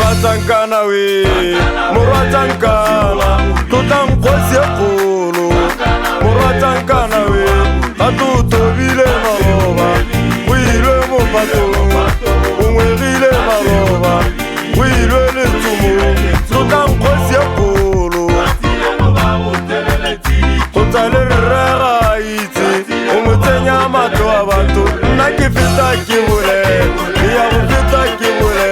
Moratankana we, Moratankana, Totam Kosiakolo, Moratankana we, Atuto Vile Marova, Wile Mopato, Umwile Marova, Wile Tumu, Totam Kosiakolo, Kotale Raiti, Umutenya Matoabato, Nakifita Kivule, Yavita Kivule.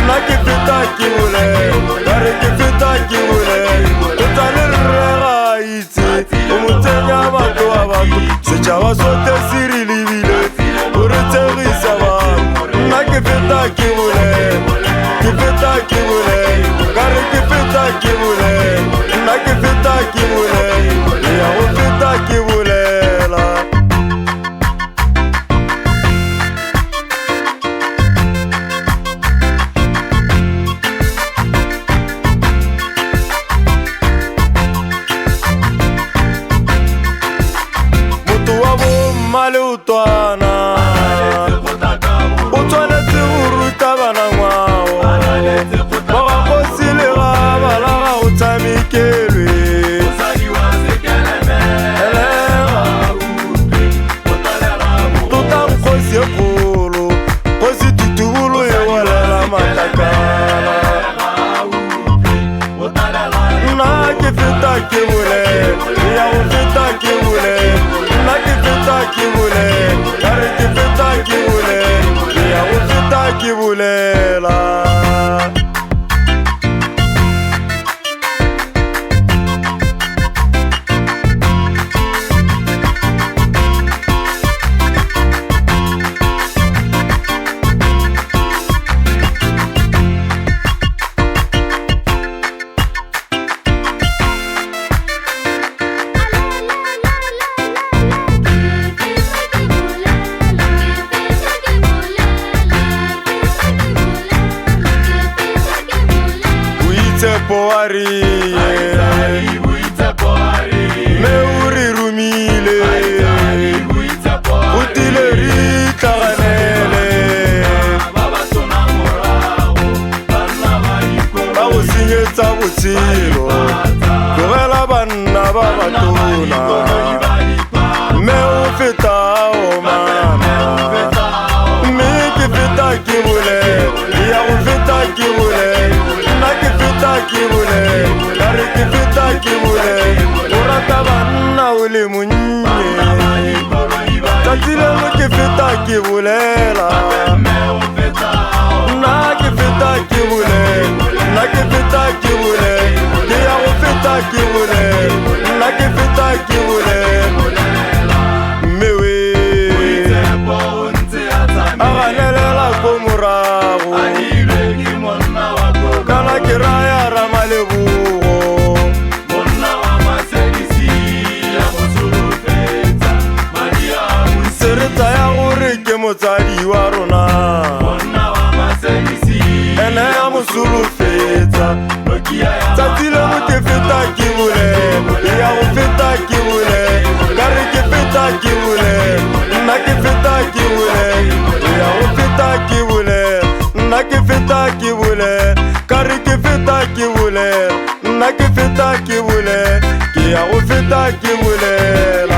Nakifita kivule, karikifita kivule, utaliraiti, umutenya mato abantu, sechawa sote sirili vile, uriteri sava. Nakifita kivule, kifita kivule, karikifita kivule, nakifita kivule, ya ufita kivule la. Utwana utshwanetse go ruta bana ngwao bagakosile ga balaga go tshamekelwe tota nkgosi e kgolo kgosi tutubolo e bolela matakala nna ke feta ke bole ya go feta ke bole nna ke feta ke bole kare ke feta ke bole ya go feta ke bolela. Poari, meuri rumile, utileri kaganele, bao sinyetsa botshelo, tlogela banna ba batona, me o feta o mana, mme ke feta ke bole, ya go feta ke bole. Kibule, kare kifita kibule, urata banna ule munye. Tatile mo kifita kibule la, na kifita kibule, na kifita kibule, kia ufita kibule, na kifita kibule. Mewe, aganela komurago, kana kiraya. Motsadi wa rona ene ya mosolofetsa tsatsi le mo ke feta ke bole ya go feta ke bole kare ke feta ke bole nna ke feta ke bole ya go feta ke bole nna ke feta ke bole kare ke feta ke bole nna ke feta ke bole ke ya go feta ke bole.